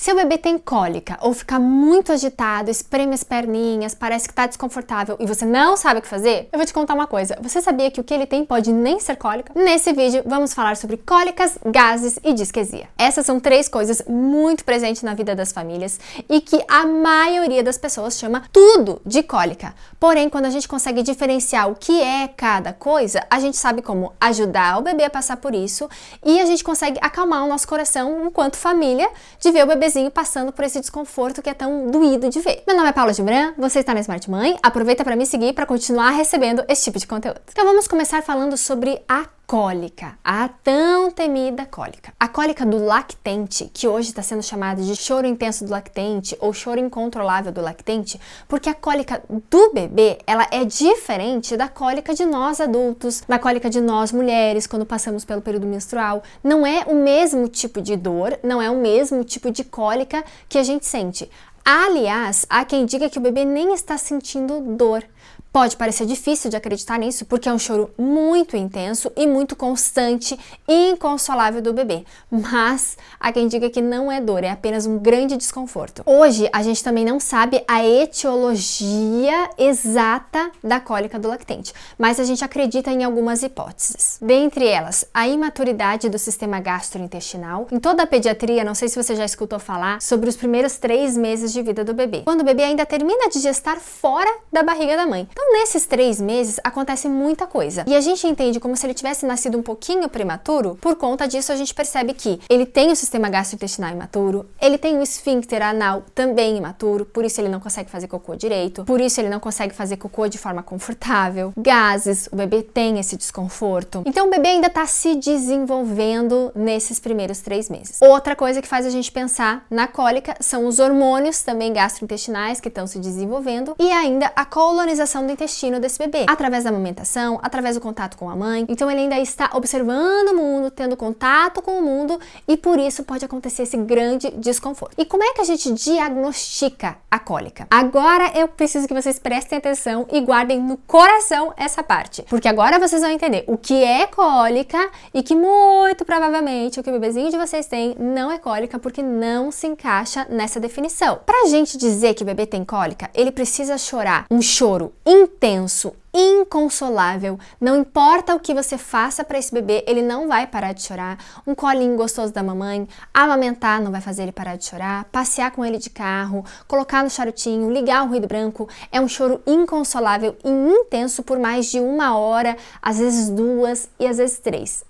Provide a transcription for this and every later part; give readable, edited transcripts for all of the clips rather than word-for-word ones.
Seu bebê tem cólica ou fica muito agitado, espreme as perninhas, parece que tá desconfortável e você não sabe o que fazer? Eu vou te contar uma coisa. Você sabia que o que ele tem pode nem ser cólica? Nesse vídeo vamos falar sobre cólicas, gases e disquesia. Essas são 3 coisas muito presentes na vida das famílias e que a maioria das pessoas chama tudo de cólica. Porém, quando a gente consegue diferenciar o que é cada coisa, a gente sabe como ajudar o bebê a passar por isso e a gente consegue acalmar o nosso coração enquanto família de ver o bebezinho passando por esse desconforto que é tão doído de ver. Meu nome é Paula Gibran, você está na Smart Mãe, aproveita para me seguir para continuar recebendo esse tipo de conteúdo. Então vamos começar falando sobre a cólica, a tão temida cólica. A cólica do lactente, que hoje está sendo chamada de choro intenso do lactente ou choro incontrolável do lactente, porque a cólica do bebê, ela é diferente da cólica de nós adultos, da cólica de nós mulheres quando passamos pelo período menstrual. Não é o mesmo tipo de dor, não é o mesmo tipo de cólica que a gente sente. Aliás, há quem diga que o bebê nem está sentindo dor. Pode parecer difícil de acreditar nisso, porque é um choro muito intenso e muito constante e inconsolável do bebê. Mas há quem diga que não é dor, é apenas um grande desconforto. Hoje, a gente também não sabe a etiologia exata da cólica do lactente, mas a gente acredita em algumas hipóteses. Dentre elas, a imaturidade do sistema gastrointestinal. Em toda a pediatria, não sei se você já escutou falar sobre os primeiros 3 meses de vida do bebê, quando o bebê ainda termina de gestar fora da barriga da mãe. Então, nesses 3 meses, acontece muita coisa. E a gente entende como se ele tivesse nascido um pouquinho prematuro. Por conta disso, a gente percebe que ele tem o sistema gastrointestinal imaturo, ele tem o esfíncter anal também imaturo, por isso ele não consegue fazer cocô direito, por isso ele não consegue fazer cocô de forma confortável. Gases, o bebê tem esse desconforto. Então, o bebê ainda está se desenvolvendo nesses primeiros 3 meses. Outra coisa que faz a gente pensar na cólica são os hormônios também gastrointestinais que estão se desenvolvendo e ainda a colonização do intestino desse bebê, através da amamentação, através do contato com a mãe. Então ele ainda está observando o mundo, tendo contato com o mundo e por isso pode acontecer esse grande desconforto. E como é que a gente diagnostica a cólica? Agora eu preciso que vocês prestem atenção e guardem no coração essa parte, porque agora vocês vão entender o que é cólica e que muito provavelmente o que o bebezinho de vocês tem não é cólica porque não se encaixa nessa definição. Pra gente dizer que o bebê tem cólica, ele precisa chorar um choro intenso, inconsolável, não importa o que você faça para esse bebê, ele não vai parar de chorar. Um colinho gostoso da mamãe, amamentar não vai fazer ele parar de chorar, passear com ele de carro, colocar no charutinho, ligar o ruído branco, é um choro inconsolável e intenso por mais de 1 hora, às vezes 2 e às vezes 3.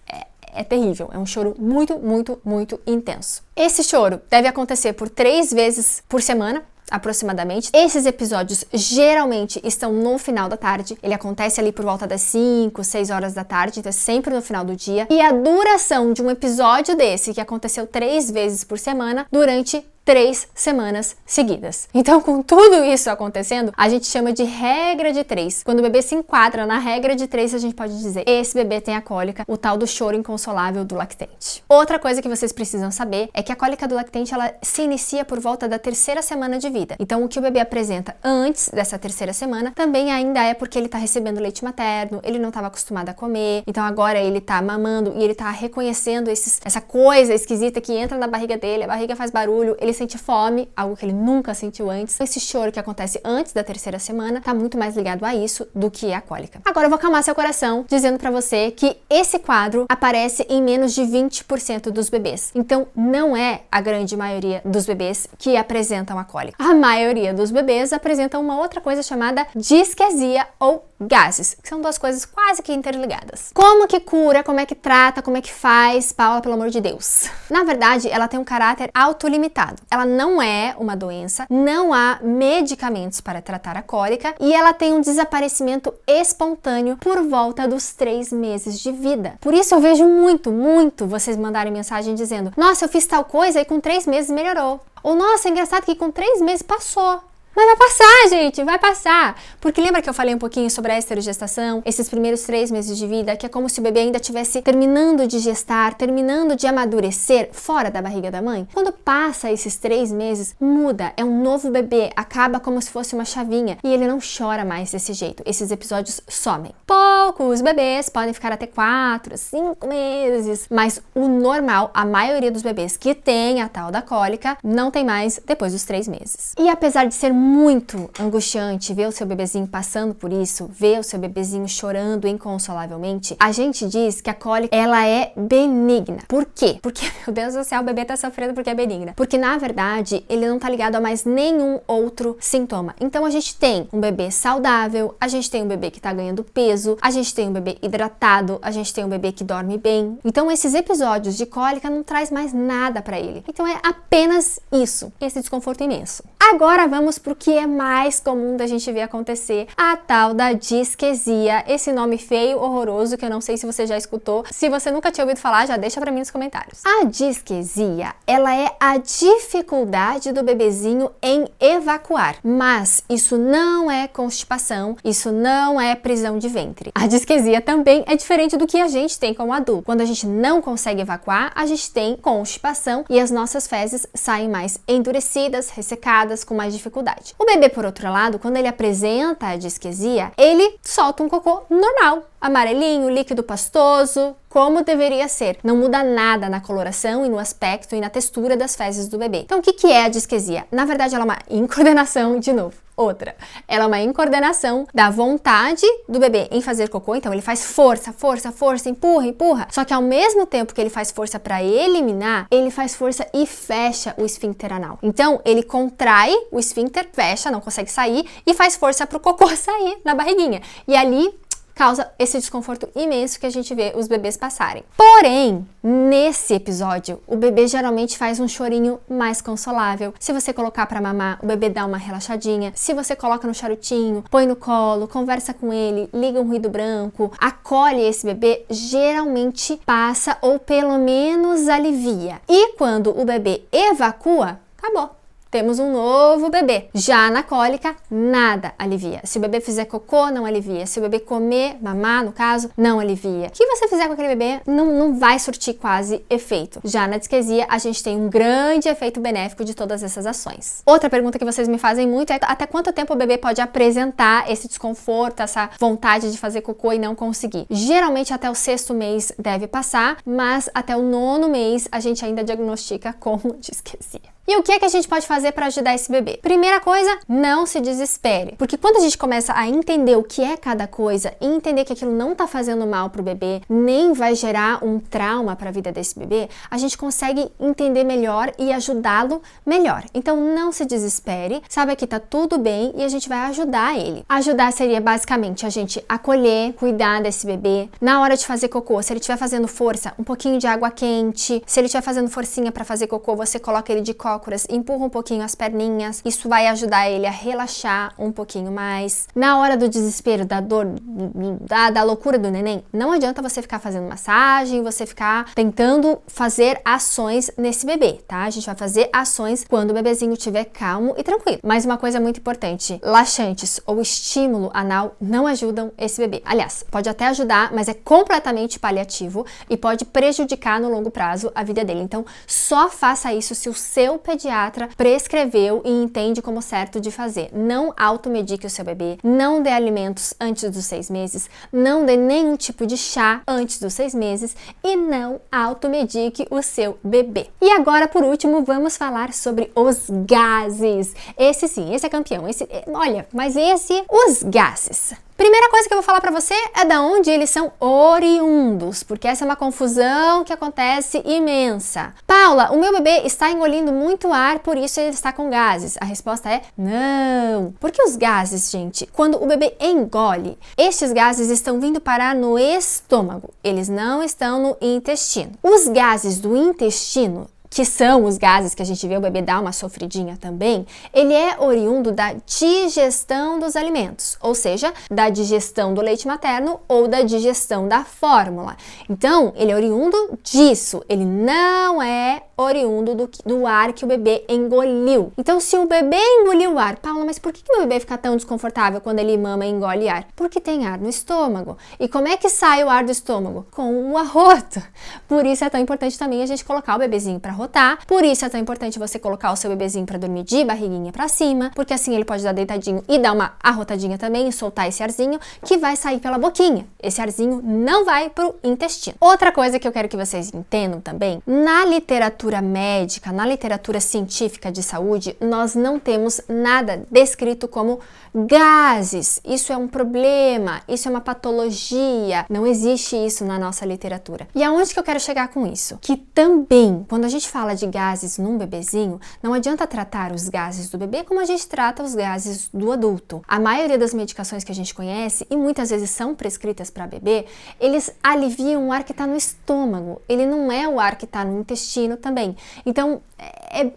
É terrível, é um choro muito, muito, muito intenso. Esse choro deve acontecer por 3 vezes por semana, aproximadamente. Esses episódios geralmente estão no final da tarde, ele acontece ali por volta das 5, 6 horas da tarde, então é sempre no final do dia. E a duração de um episódio desse, que aconteceu 3 vezes por semana, durante 3 semanas seguidas. Então, com tudo isso acontecendo, a gente chama de regra de 3. Quando o bebê se enquadra na regra de 3, a gente pode dizer, esse bebê tem a cólica, o tal do choro inconsolável do lactente. Outra coisa que vocês precisam saber é que a cólica do lactente, ela se inicia por volta da 3ª semana de vida. Então, o que o bebê apresenta antes dessa 3ª semana, também ainda é porque ele está recebendo leite materno, ele não estava acostumado a comer, então agora ele está mamando e ele está reconhecendo essa coisa esquisita que entra na barriga dele, a barriga faz barulho, ele sente fome, algo que ele nunca sentiu antes. Esse choro que acontece antes da 3ª semana tá muito mais ligado a isso do que a cólica. Agora eu vou acalmar seu coração dizendo pra você que esse quadro aparece em menos de 20% dos bebês. Então não é a grande maioria dos bebês que apresentam a cólica. A maioria dos bebês apresentam uma outra coisa chamada disquesia ou gases, que são 2 coisas quase que interligadas. Como que cura, como é que trata, como é que faz, Paula, pelo amor de Deus? Na verdade, ela tem um caráter autolimitado. Ela não é uma doença, não há medicamentos para tratar a cólica e ela tem um desaparecimento espontâneo por volta dos 3 meses de vida. Por isso eu vejo muito vocês mandarem mensagem dizendo: nossa, eu fiz tal coisa e com 3 meses melhorou. Ou nossa, é engraçado que com 3 meses passou. Mas vai passar, gente, vai passar. Porque lembra que eu falei um pouquinho sobre a esterogestação, esses primeiros 3 meses de vida, que é como se o bebê ainda estivesse terminando de gestar, terminando de amadurecer fora da barriga da mãe? Quando passa esses 3 meses, muda, é um novo bebê, acaba como se fosse uma chavinha e ele não chora mais desse jeito. Esses episódios somem. Poucos bebês podem ficar até 4, 5 meses, mas o normal, a maioria dos bebês que tem a tal da cólica, não tem mais depois dos 3 meses. E apesar de ser muito angustiante ver o seu bebezinho passando por isso, ver o seu bebezinho chorando inconsolavelmente, a gente diz que a cólica, ela é benigna. Por quê? Porque, meu Deus do céu, o bebê tá sofrendo porque é benigna. Porque, na verdade, ele não tá ligado a mais nenhum outro sintoma. Então, a gente tem um bebê saudável, a gente tem um bebê que tá ganhando peso, a gente tem um bebê hidratado, a gente tem um bebê que dorme bem. Então, esses episódios de cólica não traz mais nada pra ele. Então, é apenas isso, esse desconforto imenso. Agora, vamos pro que é mais comum da gente ver acontecer, a tal da disquesia, esse nome feio, horroroso, que eu não sei se você já escutou. Se você nunca tinha ouvido falar, já deixa pra mim nos comentários. A disquesia, ela é a dificuldade do bebezinho em evacuar, mas isso não é constipação, isso não é prisão de ventre. A disquesia também é diferente do que a gente tem como adulto. Quando a gente não consegue evacuar, a gente tem constipação e as nossas fezes saem mais endurecidas, ressecadas, com mais dificuldade. O bebê, por outro lado, quando ele apresenta a disquesia, ele solta um cocô normal, amarelinho, líquido pastoso, como deveria ser. Não muda nada na coloração e no aspecto e na textura das fezes do bebê. Então, o que é a disquesia? Na verdade, ela é uma incoordenação, de novo. Ela é uma incoordenação da vontade do bebê em fazer cocô, então ele faz força, empurra. Só que ao mesmo tempo que ele faz força para eliminar, ele faz força e fecha o esfíncter anal. Então ele contrai o esfíncter, fecha, não consegue sair e faz força para o cocô sair na barriguinha. E ali causa esse desconforto imenso que a gente vê os bebês passarem. Porém, nesse episódio, o bebê geralmente faz um chorinho mais consolável. Se você colocar para mamar, o bebê dá uma relaxadinha. Se você coloca no charutinho, põe no colo, conversa com ele, liga um ruído branco, acolhe esse bebê, geralmente passa ou pelo menos alivia. E quando o bebê evacua, acabou. Temos um novo bebê. Já na cólica, nada alivia. Se o bebê fizer cocô, não alivia. Se o bebê comer, mamar, no caso, não alivia. O que você fizer com aquele bebê, não vai surtir quase efeito. Já na disquesia, a gente tem um grande efeito benéfico de todas essas ações. Outra pergunta que vocês me fazem muito é até quanto tempo o bebê pode apresentar esse desconforto, essa vontade de fazer cocô e não conseguir? Geralmente até o 6º mês deve passar, mas até o 9º mês a gente ainda diagnostica como disquesia. E o que é que a gente pode fazer para ajudar esse bebê? Primeira coisa, não se desespere. Porque quando a gente começa a entender o que é cada coisa e entender que aquilo não tá fazendo mal pro bebê, nem vai gerar um trauma para a vida desse bebê, a gente consegue entender melhor e ajudá-lo melhor. Então não se desespere, saiba que tá tudo bem e a gente vai ajudar ele. Ajudar seria basicamente a gente acolher, cuidar desse bebê. Na hora de fazer cocô, se ele estiver fazendo força, um pouquinho de água quente. Se ele estiver fazendo forcinha para fazer cocô, você coloca ele de cócoras, empurra um pouquinho as perninhas, isso vai ajudar ele a relaxar um pouquinho mais. Na hora do desespero, da dor, da loucura do neném, não adianta você ficar fazendo massagem, você ficar tentando fazer ações nesse bebê, tá? A gente vai fazer ações quando o bebezinho estiver calmo e tranquilo. Mas uma coisa muito importante, laxantes ou estímulo anal não ajudam esse bebê. Aliás, pode até ajudar, mas é completamente paliativo e pode prejudicar no longo prazo a vida dele. Então, só faça isso se o seu pediatra prescreveu e entende como certo de fazer. Não automedique o seu bebê, não dê alimentos antes dos 6 meses, não dê nenhum tipo de chá antes dos 6 meses e não automedique o seu bebê. E agora, por último, vamos falar sobre os gases. Esse sim, esse é campeão. Os gases. Primeira coisa que eu vou falar pra você é da onde eles são oriundos, porque essa é uma confusão que acontece imensa. Paula, o meu bebê está engolindo muito ar, por isso ele está com gases. A resposta é não. Porque os gases, gente, quando o bebê engole, estes gases estão vindo parar no estômago, eles não estão no intestino. Os gases do intestino que são os gases que a gente vê o bebê dar uma sofridinha também, ele é oriundo da digestão dos alimentos, ou seja, da digestão do leite materno ou da digestão da fórmula. Então, ele é oriundo disso, ele não é oriundo do ar que o bebê engoliu. Então, se o bebê engoliu o ar, Paula, mas por que o bebê fica tão desconfortável quando ele mama e engole ar? Porque tem ar no estômago. E como é que sai o ar do estômago? Com o arroto. Por isso é tão importante também a gente colocar o bebezinho para rotar. Por isso é tão importante você colocar o seu bebezinho para dormir de barriguinha para cima, porque assim ele pode dar deitadinho e dar uma arrotadinha também e soltar esse arzinho que vai sair pela boquinha. Esse arzinho não vai pro intestino. Outra coisa que eu quero que vocês entendam também, na literatura médica, na literatura científica de saúde, nós não temos nada descrito como gases. Isso é um problema, isso é uma patologia. Não existe isso na nossa literatura. E aonde que eu quero chegar com isso? Que também, quando a gente fala de gases num bebezinho, não adianta tratar os gases do bebê como a gente trata os gases do adulto. A maioria das medicações que a gente conhece, e muitas vezes são prescritas para bebê, eles aliviam o ar que está no estômago. Ele não é o ar que está no intestino também. Então,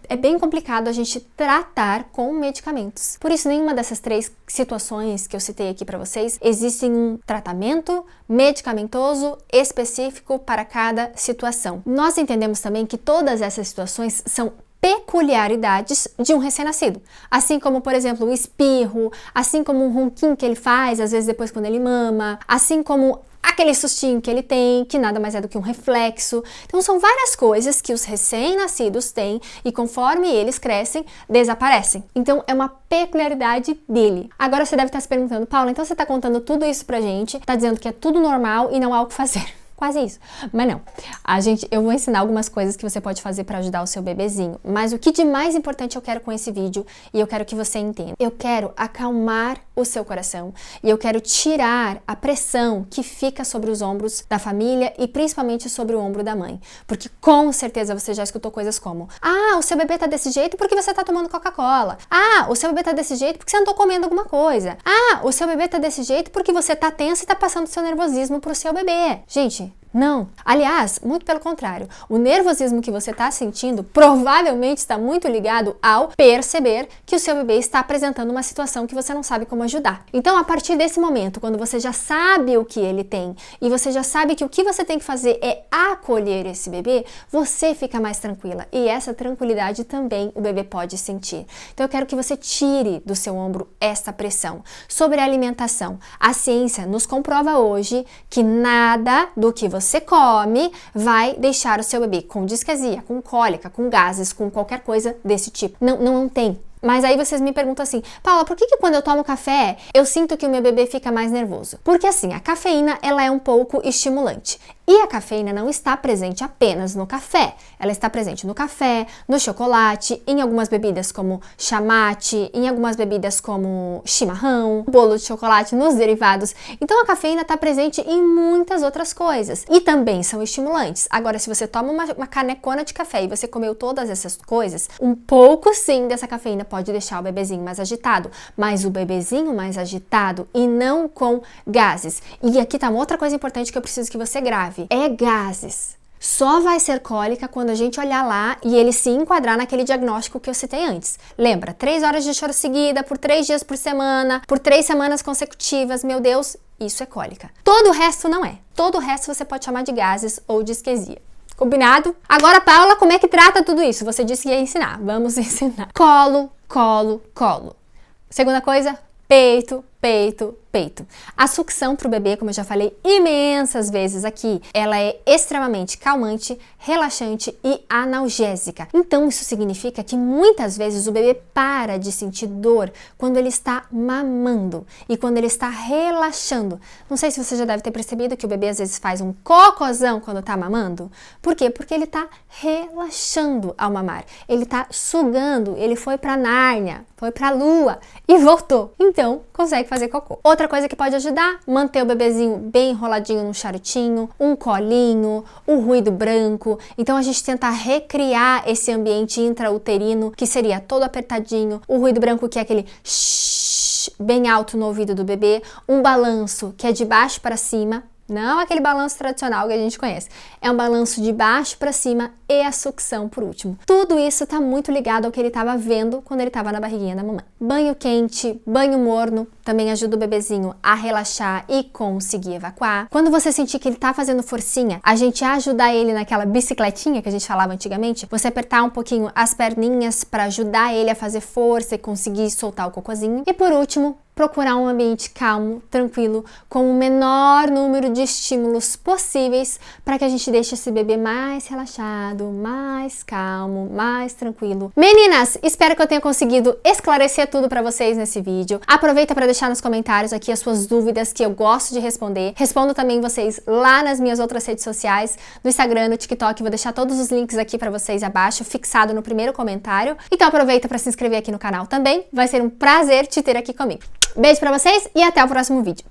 é bem complicado a gente tratar com medicamentos. Por isso, nenhuma dessas três situações que eu citei aqui para vocês, existe um tratamento medicamentoso específico para cada situação. Nós entendemos também que todas essas situações são peculiaridades de um recém-nascido. Assim como, por exemplo, o espirro, assim como um ronquinho que ele faz, às vezes depois quando ele mama, assim como aquele sustinho que ele tem, que nada mais é do que um reflexo. Então são várias coisas que os recém-nascidos têm e conforme eles crescem, desaparecem. Então é uma peculiaridade dele. Agora você deve estar se perguntando, Paula, então você está contando tudo isso pra gente, tá dizendo que é tudo normal e não há o que fazer. Quase isso. Mas não. Eu vou ensinar algumas coisas que você pode fazer para ajudar o seu bebezinho. Mas o que de mais importante eu quero com esse vídeo, e eu quero que você entenda. Eu quero acalmar o seu coração e eu quero tirar a pressão que fica sobre os ombros da família e principalmente sobre o ombro da mãe. Porque com certeza você já escutou coisas como: ah, o seu bebê tá desse jeito porque você tá tomando Coca-Cola. Ah, o seu bebê tá desse jeito porque você andou comendo alguma coisa. Ah, o seu bebê tá desse jeito porque você tá tensa e tá passando seu nervosismo pro seu bebê. Gente, não. Aliás, muito pelo contrário. O nervosismo que você está sentindo provavelmente está muito ligado ao perceber que o seu bebê está apresentando uma situação que você não sabe como ajudar. Então, a partir desse momento, quando você já sabe o que ele tem e você já sabe que o que você tem que fazer é acolher esse bebê, você fica mais tranquila. E essa tranquilidade também o bebê pode sentir. Então, eu quero que você tire do seu ombro essa pressão. Sobre a alimentação, a ciência nos comprova hoje que nada do que você come vai deixar o seu bebê com discasia, com cólica, com gases, com qualquer coisa desse tipo. Não tem. Mas aí vocês me perguntam assim, Paula, por que quando eu tomo café eu sinto que o meu bebê fica mais nervoso? Porque assim, a cafeína ela é um pouco estimulante. E a cafeína não está presente apenas no café. Ela está presente no café, no chocolate, em algumas bebidas como chamate, em algumas bebidas como chimarrão, bolo de chocolate, nos derivados. Então a cafeína está presente em muitas outras coisas. E também são estimulantes. Agora, se você toma uma canecona de café e você comeu todas essas coisas, um pouco sim dessa cafeína pode deixar o bebezinho mais agitado. Mas o bebezinho mais agitado e não com gases. E aqui tá uma outra coisa importante que eu preciso que você grave. É gases. Só vai ser cólica quando a gente olhar lá e ele se enquadrar naquele diagnóstico que eu citei antes. Lembra? 3 horas de choro seguida, por 3 dias por semana, por 3 semanas consecutivas. Meu Deus, isso é cólica. Todo o resto não é. Todo o resto você pode chamar de gases ou de disquesia. Combinado? Agora, Paula, como é que trata tudo isso? Você disse que ia ensinar. Vamos ensinar. Colo, colo, colo. Segunda coisa, peito, peito, peito. A sucção para o bebê, como eu já falei imensas vezes aqui, ela é extremamente calmante, relaxante e analgésica. Então isso significa que muitas vezes o bebê para de sentir dor quando ele está mamando e quando ele está relaxando. Não sei se você já deve ter percebido que o bebê às vezes faz um cocôzão quando está mamando. Por quê? Porque ele está relaxando ao mamar. Ele está sugando, ele foi para Nárnia, foi para a lua e voltou. Então consegue fazer cocô. Outra coisa que pode ajudar, manter o bebezinho bem enroladinho num charutinho, um colinho, o ruído branco. Então a gente tenta recriar esse ambiente intrauterino, que seria todo apertadinho, o ruído branco que é aquele shhh, bem alto no ouvido do bebê, um balanço que é de baixo para cima, Não aquele balanço tradicional que a gente conhece. É um balanço de baixo para cima e a sucção por último. Tudo isso tá muito ligado ao que ele estava vendo quando ele estava na barriguinha da mamãe. Banho quente, banho morno, também ajuda o bebezinho a relaxar e conseguir evacuar. Quando você sentir que ele tá fazendo forcinha, a gente ajudar ele naquela bicicletinha que a gente falava antigamente, você apertar um pouquinho as perninhas para ajudar ele a fazer força e conseguir soltar o cocôzinho. E por último, procurar um ambiente calmo, tranquilo, com o menor número de estímulos possíveis para que a gente deixe esse bebê mais relaxado, mais calmo, mais tranquilo. Meninas, espero que eu tenha conseguido esclarecer tudo para vocês nesse vídeo. Aproveita para deixar nos comentários aqui as suas dúvidas que eu gosto de responder. Respondo também vocês lá nas minhas outras redes sociais, no Instagram, no TikTok. Vou deixar todos os links aqui para vocês abaixo, fixado no primeiro comentário. Então aproveita para se inscrever aqui no canal também. Vai ser um prazer te ter aqui comigo. Beijo pra vocês e até o próximo vídeo.